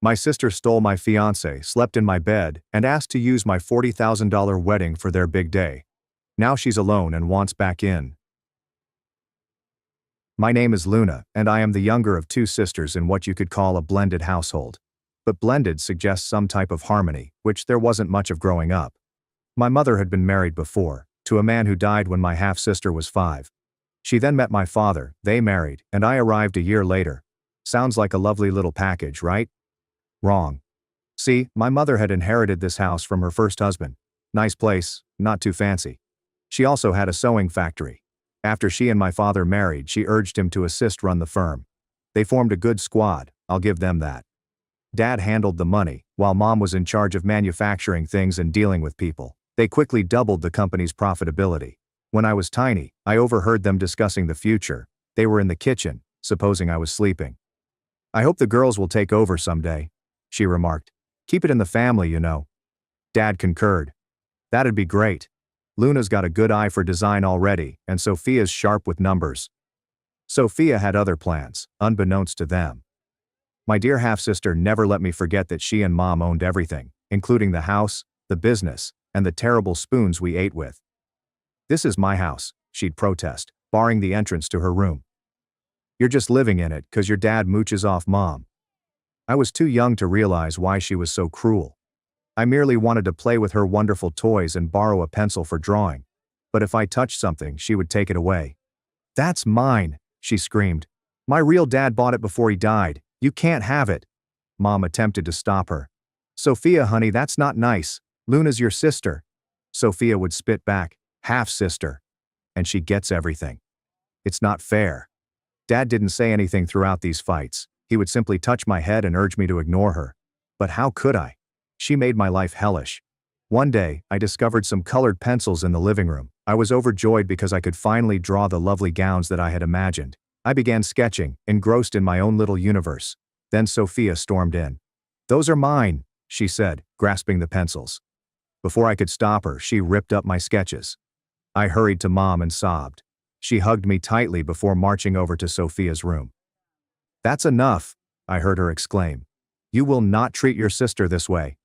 My sister stole my fiancé, slept in my bed, and asked to use my $40,000 wedding for their big day. Now she's alone and wants back in. My name is Luna, and I am the younger of two sisters in what you could call a blended household. But blended suggests some type of harmony, which there wasn't much of growing up. My mother had been married before, to a man who died when my half-sister was 5. She then met my father, they married, and I arrived a year later. Sounds like a lovely little package, right? Wrong. See, my mother had inherited this house from her first husband. Nice place, not too fancy. She also had a sewing factory. After she and my father married, she urged him to assist run the firm. They formed a good squad, I'll give them that. Dad handled the money, while Mom was in charge of manufacturing things and dealing with people. They quickly doubled the company's profitability. When I was tiny, I overheard them discussing the future. They were in the kitchen, supposing I was sleeping. "I hope the girls will take over someday," she remarked. "Keep it in the family, you know." Dad concurred. "That'd be great. Luna's got a good eye for design already, and Sophia's sharp with numbers." Sophia had other plans, unbeknownst to them. My dear half-sister never let me forget that she and Mom owned everything, including the house, the business, and the terrible spoons we ate with. "This is my house," she'd protest, barring the entrance to her room. "You're just living in it 'cause your dad mooches off Mom." I was too young to realize why she was so cruel. I merely wanted to play with her wonderful toys and borrow a pencil for drawing. But if I touched something, she would take it away. "That's mine," she screamed. "My real dad bought it before he died. You can't have it." Mom attempted to stop her. "Sophia, honey, that's not nice. Luna's your sister." Sophia would spit back, "Half-sister. And she gets everything. It's not fair." Dad didn't say anything throughout these fights. He would simply touch my head and urge me to ignore her. But how could I? She made my life hellish. One day, I discovered some colored pencils in the living room. I was overjoyed because I could finally draw the lovely gowns that I had imagined. I began sketching, engrossed in my own little universe. Then Sophia stormed in. "Those are mine," she said, grasping the pencils. Before I could stop her, she ripped up my sketches. I hurried to Mom and sobbed. She hugged me tightly before marching over to Sophia's room. "That's enough," I heard her exclaim. "You will not treat your sister this way."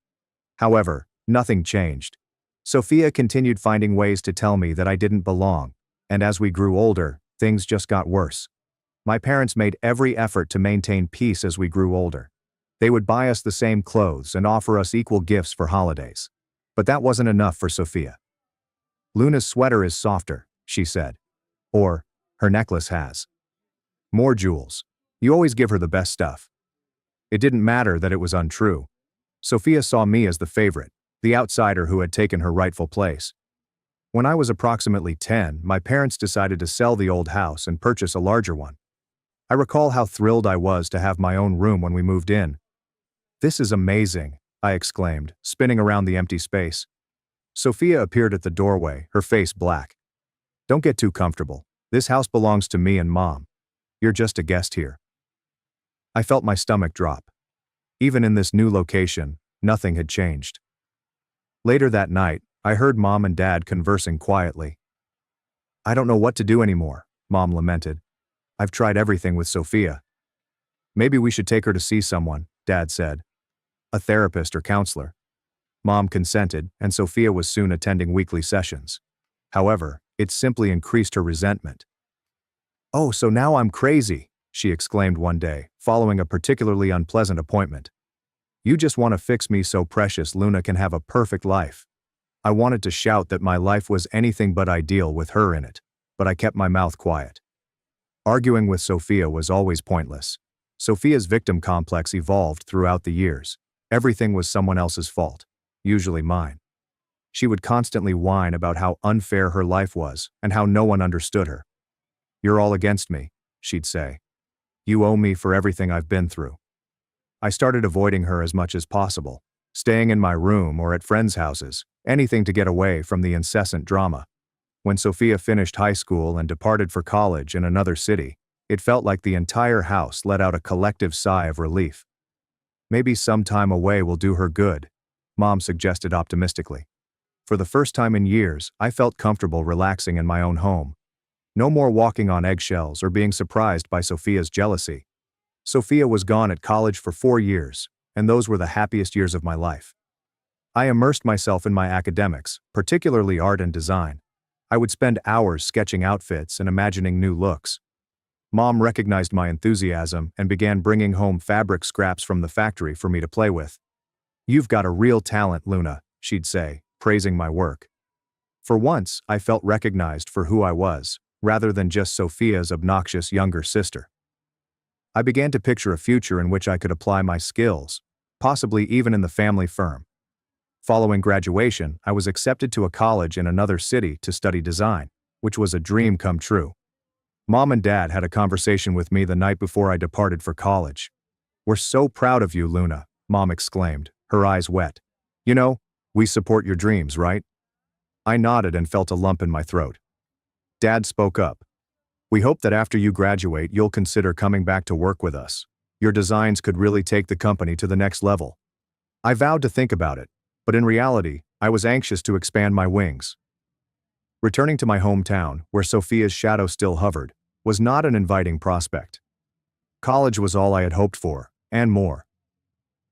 However, nothing changed. Sophia continued finding ways to tell me that I didn't belong, and as we grew older, things just got worse. My parents made every effort to maintain peace as we grew older. They would buy us the same clothes and offer us equal gifts for holidays. But that wasn't enough for Sophia. "Luna's sweater is softer," she said. Or, "Her necklace has more jewels. You always give her the best stuff." It didn't matter that it was untrue. Sophia saw me as the favorite, the outsider who had taken her rightful place. When I was approximately 10, my parents decided to sell the old house and purchase a larger one. I recall how thrilled I was to have my own room when we moved in. "This is amazing," I exclaimed, spinning around the empty space. Sophia appeared at the doorway, her face black. "Don't get too comfortable. This house belongs to me and Mom. You're just a guest here." I felt my stomach drop. Even in this new location, nothing had changed. Later that night, I heard Mom and Dad conversing quietly. "I don't know what to do anymore," Mom lamented. "I've tried everything with Sophia." "Maybe we should take her to see someone," Dad said. "A therapist or counselor." Mom consented, and Sophia was soon attending weekly sessions. However, it simply increased her resentment. "Oh, so now I'm crazy," she exclaimed one day, following a particularly unpleasant appointment. "You just want to fix me so precious Luna can have a perfect life." I wanted to shout that my life was anything but ideal with her in it, but I kept my mouth quiet. Arguing with Sophia was always pointless. Sophia's victim complex evolved throughout the years. Everything was someone else's fault, usually mine. She would constantly whine about how unfair her life was and how no one understood her. "You're all against me," she'd say. "You owe me for everything I've been through." I started avoiding her as much as possible, staying in my room or at friends' houses, anything to get away from the incessant drama. When Sophia finished high school and departed for college in another city, it felt like the entire house let out a collective sigh of relief. "Maybe some time away will do her good," Mom suggested optimistically. For the first time in years, I felt comfortable relaxing in my own home. No more walking on eggshells or being surprised by Sophia's jealousy. Sophia was gone at college for 4 years, and those were the happiest years of my life. I immersed myself in my academics, particularly art and design. I would spend hours sketching outfits and imagining new looks. Mom recognized my enthusiasm and began bringing home fabric scraps from the factory for me to play with. "You've got a real talent, Luna," she'd say, praising my work. For once, I felt recognized for who I was, rather than just Sophia's obnoxious younger sister. I began to picture a future in which I could apply my skills, possibly even in the family firm. Following graduation, I was accepted to a college in another city to study design, which was a dream come true. Mom and Dad had a conversation with me the night before I departed for college. "We're so proud of you, Luna," Mom exclaimed, her eyes wet. "You know, we support your dreams, right?" I nodded and felt a lump in my throat. Dad spoke up. "We hope that after you graduate, you'll consider coming back to work with us. Your designs could really take the company to the next level." I vowed to think about it, but in reality, I was anxious to expand my wings. Returning to my hometown, where Sophia's shadow still hovered, was not an inviting prospect. College was all I had hoped for, and more.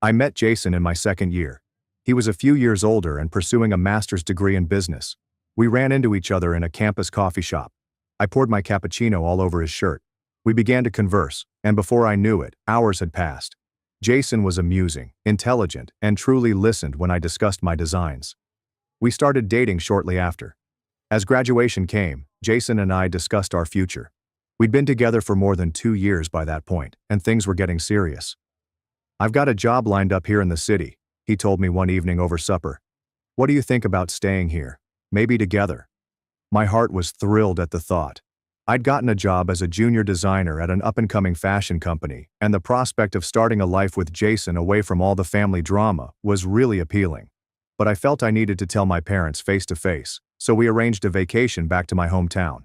I met Jason in my second year. He was a few years older and pursuing a master's degree in business. We ran into each other in a campus coffee shop. I poured my cappuccino all over his shirt. We began to converse, and before I knew it, hours had passed. Jason was amusing, intelligent, and truly listened when I discussed my designs. We started dating shortly after. As graduation came, Jason and I discussed our future. We'd been together for more than 2 years by that point, and things were getting serious. "I've got a job lined up here in the city," he told me one evening over supper. "What do you think about staying here? Maybe together?" My heart was thrilled at the thought. I'd gotten a job as a junior designer at an up-and-coming fashion company, and the prospect of starting a life with Jason away from all the family drama was really appealing. But I felt I needed to tell my parents face-to-face, so we arranged a vacation back to my hometown.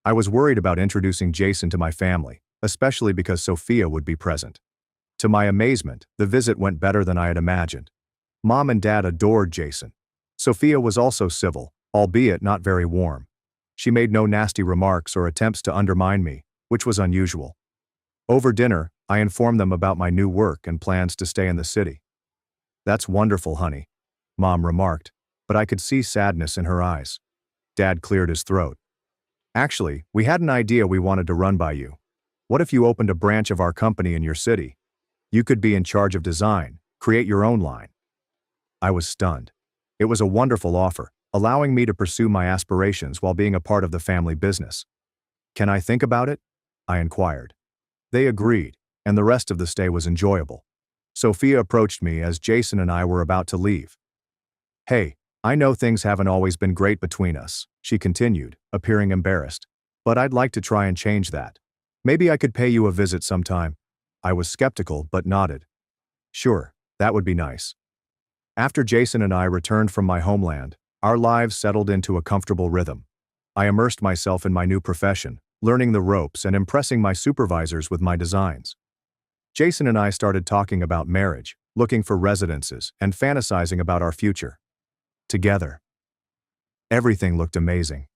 I was worried about introducing Jason to my family, especially because Sophia would be present. To my amazement, the visit went better than I had imagined. Mom and Dad adored Jason. Sophia was also civil, albeit not very warm. She made no nasty remarks or attempts to undermine me, which was unusual. Over dinner, I informed them about my new work and plans to stay in the city. "That's wonderful, honey," Mom remarked, but I could see sadness in her eyes. Dad cleared his throat. "Actually, we had an idea we wanted to run by you. What if you opened a branch of our company in your city? You could be in charge of design, create your own line." I was stunned. It was a wonderful offer, allowing me to pursue my aspirations while being a part of the family business. "Can I think about it?" I inquired. They agreed, and the rest of the stay was enjoyable. Sophia approached me as Jason and I were about to leave. "Hey, I know things haven't always been great between us," she continued, appearing embarrassed. "But I'd like to try and change that. Maybe I could pay you a visit sometime." I was skeptical but nodded. "Sure, that would be nice." After Jason and I returned from my homeland, our lives settled into a comfortable rhythm. I immersed myself in my new profession, learning the ropes and impressing my supervisors with my designs. Jason and I started talking about marriage, looking for residences, and fantasizing about our future. Together. Everything looked amazing.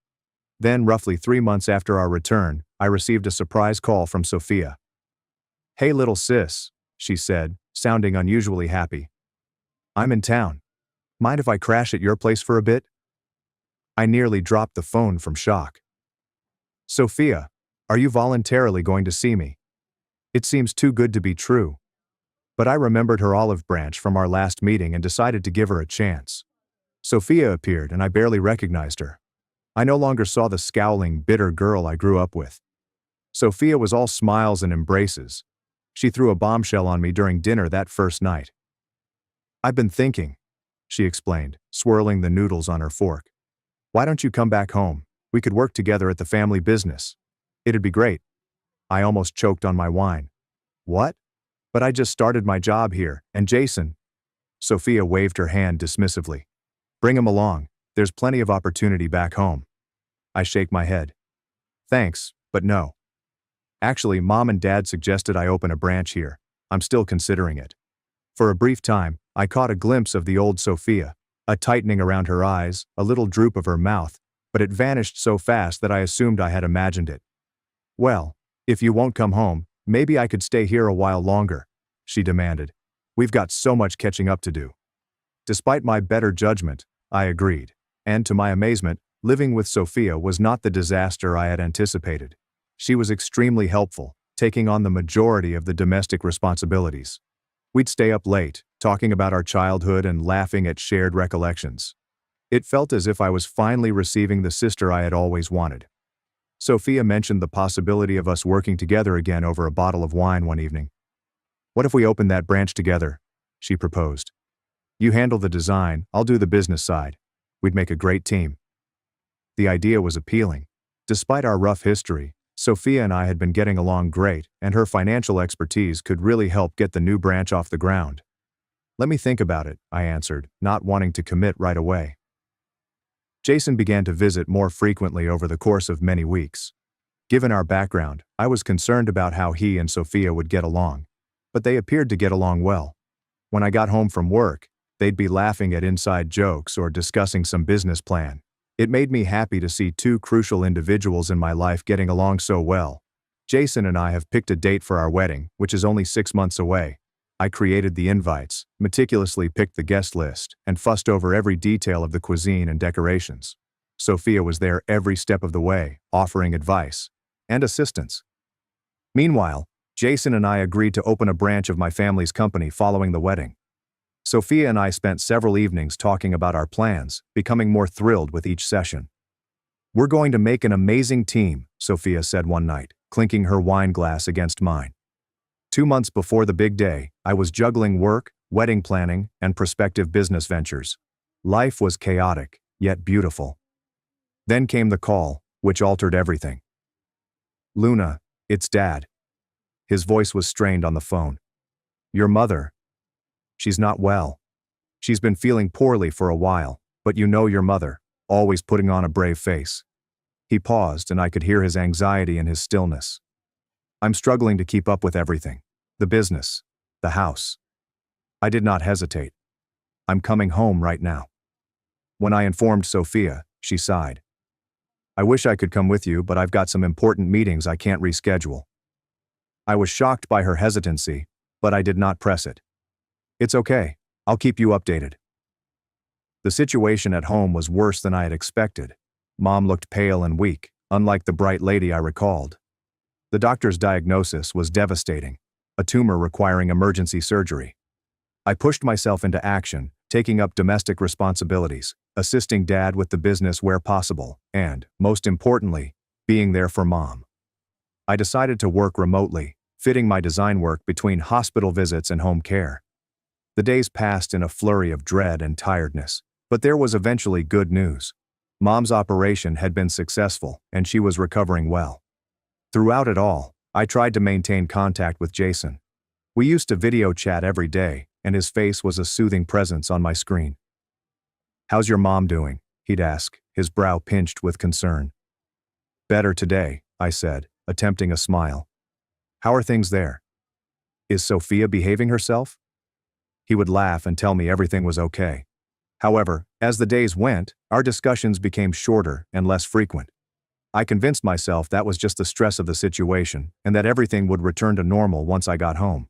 Then, roughly 3 months after our return, I received a surprise call from Sophia. "Hey little sis," she said, sounding unusually happy. "I'm in town. Mind if I crash at your place for a bit?" I nearly dropped the phone from shock. "Sophia, are you voluntarily going to see me? It seems too good to be true." But I remembered her olive branch from our last meeting and decided to give her a chance. Sophia appeared and I barely recognized her. I no longer saw the scowling, bitter girl I grew up with. Sophia was all smiles and embraces. She threw a bombshell on me during dinner that first night. "I've been thinking," she explained, swirling the noodles on her fork. "Why don't you come back home? We could work together at the family business. It'd be great." I almost choked on my wine. "What? But I just started my job here, and Jason—" Sophia waved her hand dismissively. "Bring him along. There's plenty of opportunity back home." I shake my head. "Thanks, but no. Actually, Mom and Dad suggested I open a branch here. I'm still considering it." For a brief time, I caught a glimpse of the old Sophia, a tightening around her eyes, a little droop of her mouth, but it vanished so fast that I assumed I had imagined it. "Well, if you won't come home, maybe I could stay here a while longer," she demanded. We've got so much catching up to do. Despite my better judgment, I agreed. And to my amazement, living with Sophia was not the disaster I had anticipated. She was extremely helpful, taking on the majority of the domestic responsibilities. We'd stay up late, talking about our childhood and laughing at shared recollections. It felt as if I was finally receiving the sister I had always wanted. Sophia mentioned the possibility of us working together again over a bottle of wine one evening. "What if we opened that branch together?" she proposed. "You handle the design, I'll do the business side. We'd make a great team." The idea was appealing. Despite our rough history, Sophia and I had been getting along great, and her financial expertise could really help get the new branch off the ground. "Let me think about it," I answered, not wanting to commit right away. Jason began to visit more frequently over the course of many weeks. Given our background, I was concerned about how he and Sophia would get along, but they appeared to get along well. When I got home from work, they'd be laughing at inside jokes or discussing some business plan. It made me happy to see two crucial individuals in my life getting along so well. Jason and I have picked a date for our wedding, which is only 6 months away. I created the invites, meticulously picked the guest list, and fussed over every detail of the cuisine and decorations. Sophia was there every step of the way, offering advice and assistance. Meanwhile, Jason and I agreed to open a branch of my family's company following the wedding. Sophia and I spent several evenings talking about our plans, becoming more thrilled with each session. "We're going to make an amazing team," Sophia said one night, clinking her wine glass against mine. 2 months before the big day, I was juggling work, wedding planning, and prospective business ventures. Life was chaotic, yet beautiful. Then came the call, which altered everything. "Luna, it's Dad." His voice was strained on the phone. "Your mother. She's not well. She's been feeling poorly for a while, but you know your mother, always putting on a brave face." He paused, and I could hear his anxiety in his stillness. "I'm struggling to keep up with everything. The business, the house." I did not hesitate. "I'm coming home right now." When I informed Sophia, she sighed. "I wish I could come with you, but I've got some important meetings I can't reschedule." I was shocked by her hesitancy, but I did not press it. "It's okay, I'll keep you updated." The situation at home was worse than I had expected. Mom looked pale and weak, unlike the bright lady I recalled. The doctor's diagnosis was devastating, a tumor requiring emergency surgery. I pushed myself into action, taking up domestic responsibilities, assisting Dad with the business where possible, and, most importantly, being there for Mom. I decided to work remotely, fitting my design work between hospital visits and home care. The days passed in a flurry of dread and tiredness, but there was eventually good news. Mom's operation had been successful, and she was recovering well. Throughout it all, I tried to maintain contact with Jason. We used to video chat every day, and his face was a soothing presence on my screen. "How's your mom doing?" he'd ask, his brow pinched with concern. "Better today," I said, attempting a smile. "How are things there? Is Sophia behaving herself?" He would laugh and tell me everything was okay. However, as the days went, our discussions became shorter and less frequent. I convinced myself that was just the stress of the situation and that everything would return to normal once I got home.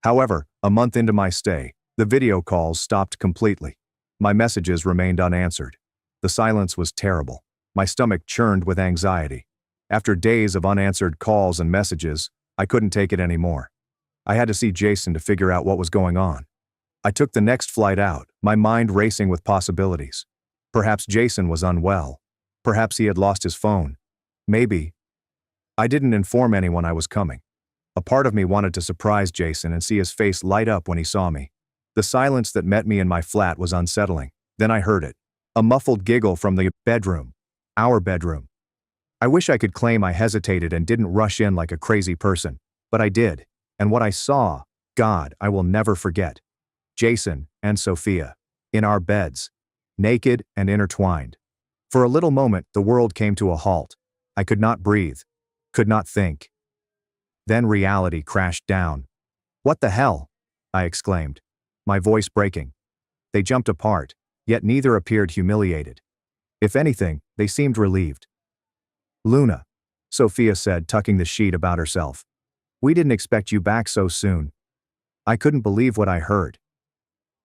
However, a month into my stay, the video calls stopped completely. My messages remained unanswered. The silence was terrible. My stomach churned with anxiety. After days of unanswered calls and messages, I couldn't take it anymore. I had to see Jason to figure out what was going on. I took the next flight out, my mind racing with possibilities. Perhaps Jason was unwell. Perhaps he had lost his phone. Maybe. I didn't inform anyone I was coming. A part of me wanted to surprise Jason and see his face light up when he saw me. The silence that met me in my flat was unsettling. Then I heard it. A muffled giggle from the bedroom. Our bedroom. I wish I could claim I hesitated and didn't rush in like a crazy person, but I did. And what I saw, God, I will never forget. Jason and Sophia, in our beds, naked and intertwined. For a little moment, the world came to a halt. I could not breathe, could not think. Then reality crashed down. "What the hell?" I exclaimed, my voice breaking. They jumped apart, yet neither appeared humiliated. If anything, they seemed relieved. "Luna," Sophia said, tucking the sheet about herself. "We didn't expect you back so soon." I couldn't believe what I heard.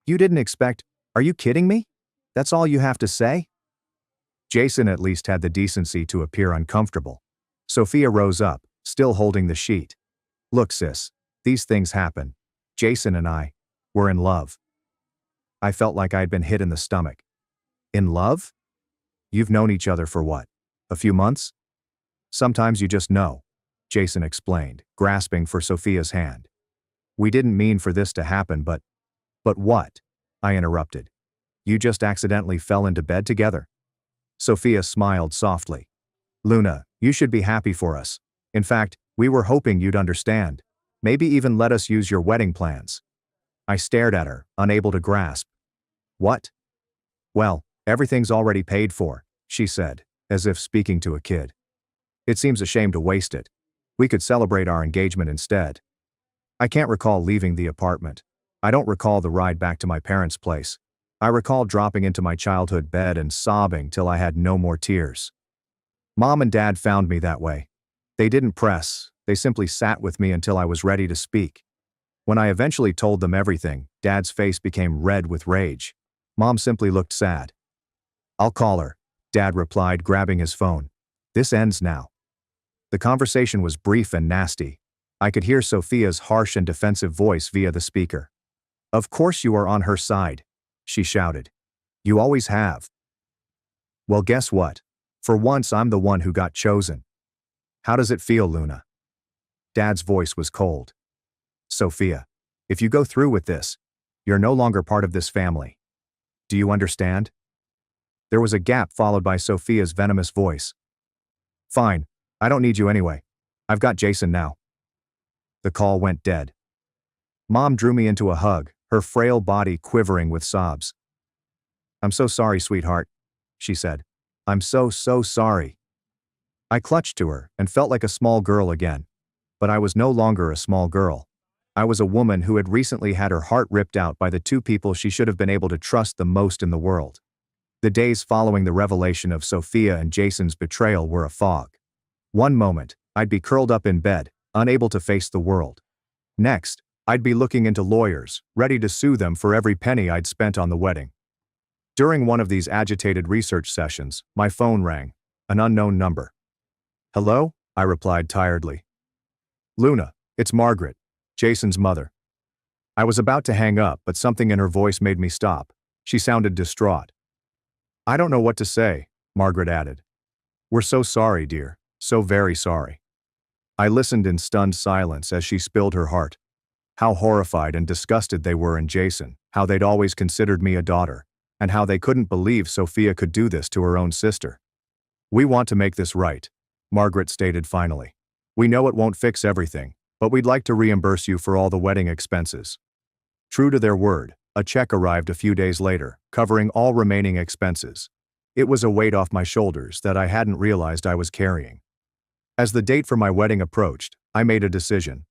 You didn't expect, are you kidding me? That's all you have to say? Jason at least had the decency to appear uncomfortable. Sophia rose up, still holding the sheet. Look, sis, these things happen. Jason and I were in love. I felt like I'd been hit in the stomach. In love? You've known each other for what? A few months? Sometimes you just know, Jason explained, grasping for Sophia's hand. We didn't mean for this to happen, but what? I interrupted. You just accidentally fell into bed together? Sophia smiled softly. Luna, you should be happy for us. In fact, we were hoping you'd understand. Maybe even let us use your wedding plans. I stared at her, unable to grasp. What? Well, everything's already paid for, she said, as if speaking to a kid. It seems a shame to waste it. We could celebrate our engagement instead. I can't recall leaving the apartment. I don't recall the ride back to my parents' place. I recall dropping into my childhood bed and sobbing till I had no more tears. Mom and Dad found me that way. They didn't press, they simply sat with me until I was ready to speak. When I eventually told them everything, Dad's face became red with rage. Mom simply looked sad. I'll call her, Dad replied, grabbing his phone. This ends now. The conversation was brief and nasty. I could hear Sophia's harsh and defensive voice via the speaker. Of course you are on her side, she shouted. You always have. Well, guess what? For once I'm the one who got chosen. How does it feel, Luna? Dad's voice was cold. Sophia, if you go through with this, you're no longer part of this family. Do you understand? There was a gap followed by Sophia's venomous voice. Fine, I don't need you anyway. I've got Jason now. The call went dead. Mom drew me into a hug, her frail body quivering with sobs. I'm so sorry, sweetheart, she said. I'm so sorry. I clutched to her and felt like a small girl again. But I was no longer a small girl. I was a woman who had recently had her heart ripped out by the two people she should have been able to trust the most in the world. The days following the revelation of Sophia and Jason's betrayal were a fog. One moment, I'd be curled up in bed, unable to face the world. Next, I'd be looking into lawyers, ready to sue them for every penny I'd spent on the wedding. During one of these agitated research sessions, my phone rang, an unknown number. Hello? I replied tiredly. Luna, it's Margaret, Jason's mother. I was about to hang up, but something in her voice made me stop. She sounded distraught. I don't know what to say, Margaret added. We're so sorry, dear, so very sorry. I listened in stunned silence as she spilled her heart. How horrified and disgusted they were in Jason, how they'd always considered me a daughter, and how they couldn't believe Sophia could do this to her own sister. We want to make this right, Margaret stated finally. We know it won't fix everything, but we'd like to reimburse you for all the wedding expenses. True to their word, a check arrived a few days later, covering all remaining expenses. It was a weight off my shoulders that I hadn't realized I was carrying. As the date for my wedding approached, I made a decision.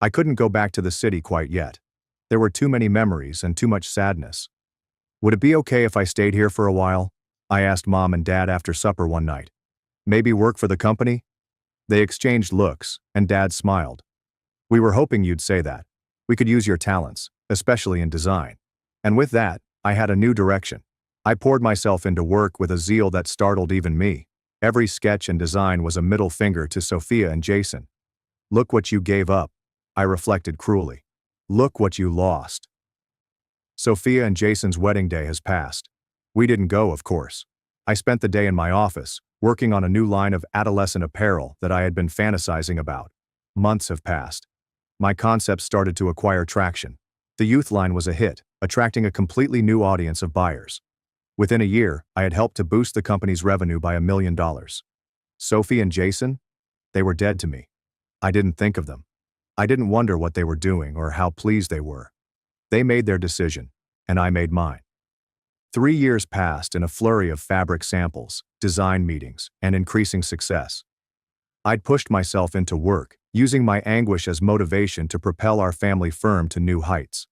I couldn't go back to the city quite yet. There were too many memories and too much sadness. Would it be okay if I stayed here for a while? I asked Mom and Dad after supper one night. Maybe work for the company? They exchanged looks, and Dad smiled. We were hoping you'd say that. We could use your talents, especially in design. And with that, I had a new direction. I poured myself into work with a zeal that startled even me. Every sketch and design was a middle finger to Sophia and Jason. Look what you gave up, I reflected cruelly. Look what you lost. Sophia and Jason's wedding day has passed. We didn't go, of course. I spent the day in my office, working on a new line of adolescent apparel that I had been fantasizing about. Months have passed. My concept started to acquire traction. The youth line was a hit, attracting a completely new audience of buyers. Within a year, I had helped to boost the company's revenue by $1 million. Sophie and Jason? They were dead to me. I didn't think of them. I didn't wonder what they were doing or how pleased they were. They made their decision, and I made mine. 3 years passed in a flurry of fabric samples, design meetings, and increasing success. I'd pushed myself into work, using my anguish as motivation to propel our family firm to new heights.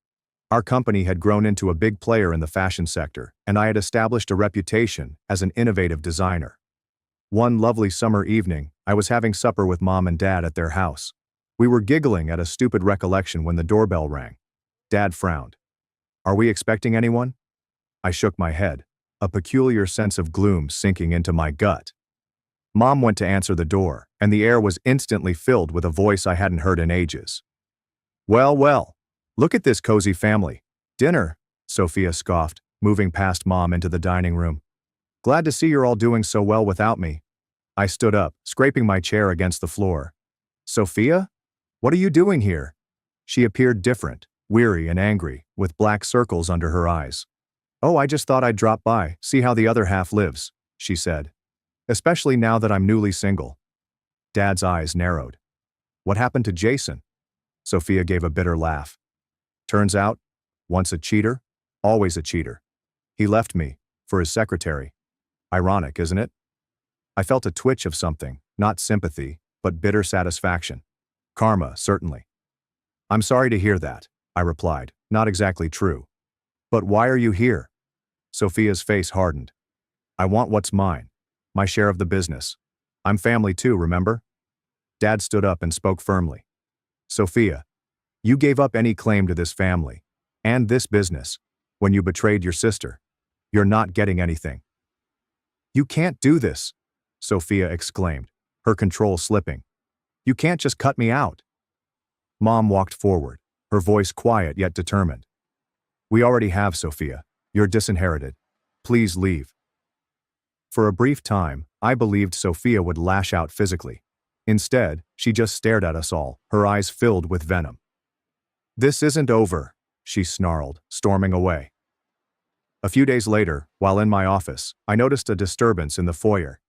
Our company had grown into a big player in the fashion sector, and I had established a reputation as an innovative designer. One lovely summer evening, I was having supper with Mom and Dad at their house. We were giggling at a stupid recollection when the doorbell rang. Dad frowned. Are we expecting anyone? I shook my head, a peculiar sense of gloom sinking into my gut. Mom went to answer the door, and the air was instantly filled with a voice I hadn't heard in ages. Well, well, look at this cozy family. Dinner, Sophia scoffed, moving past Mom into the dining room. Glad to see you're all doing so well without me. I stood up, scraping my chair against the floor. Sophia? What are you doing here? She appeared different, weary and angry, with black circles under her eyes. Oh, I just thought I'd drop by, see how the other half lives, she said. Especially now that I'm newly single. Dad's eyes narrowed. What happened to Jason? Sophia gave a bitter laugh. Turns out, once a cheater, always a cheater. He left me, for his secretary. Ironic, isn't it? I felt a twitch of something, not sympathy, but bitter satisfaction. Karma, certainly. I'm sorry to hear that, I replied, not exactly true. But why are you here? Sophia's face hardened. I want what's mine. My share of the business. I'm family too, remember? Dad stood up and spoke firmly. Sophia, you gave up any claim to this family, and this business, when you betrayed your sister. You're not getting anything. You can't do this, Sophia exclaimed, her control slipping. You can't just cut me out. Mom walked forward, her voice quiet yet determined. We already have, Sophia. You're disinherited. Please leave. For a brief time, I believed Sophia would lash out physically. Instead, she just stared at us all, her eyes filled with venom. This isn't over, she snarled, storming away. A few days later, while in my office, I noticed a disturbance in the foyer.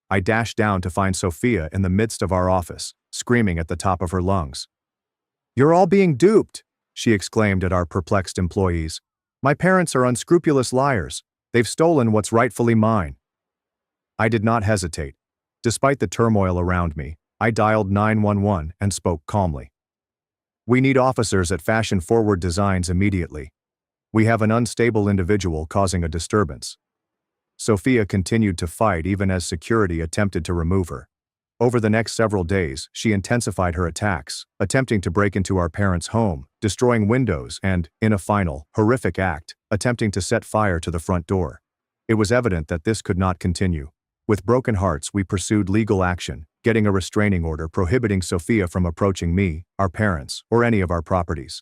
I dashed down to find Sophia in the midst of our office, screaming at the top of her lungs. You're all being duped, she exclaimed at our perplexed employees. My parents are unscrupulous liars. They've stolen what's rightfully mine. I did not hesitate. Despite the turmoil around me, I dialed 911 and spoke calmly. We need officers at Fashion Forward Designs immediately. We have an unstable individual causing a disturbance. Sophia continued to fight even as security attempted to remove her. Over the next several days, she intensified her attacks, attempting to break into our parents' home, destroying windows and, in a final, horrific act, attempting to set fire to the front door. It was evident that this could not continue. With broken hearts, we pursued legal action, getting a restraining order prohibiting Sophia from approaching me, our parents, or any of our properties.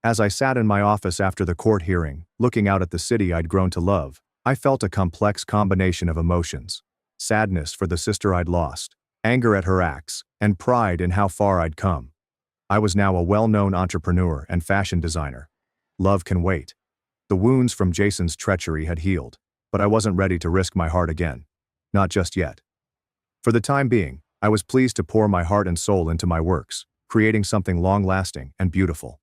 As I sat in my office after the court hearing, looking out at the city I'd grown to love, I felt a complex combination of emotions. Sadness for the sister I'd lost, anger at her acts, and pride in how far I'd come. I was now a well-known entrepreneur and fashion designer. Love can wait. The wounds from Jason's treachery had healed, but I wasn't ready to risk my heart again. Not just yet. For the time being, I was pleased to pour my heart and soul into my works, creating something long-lasting and beautiful.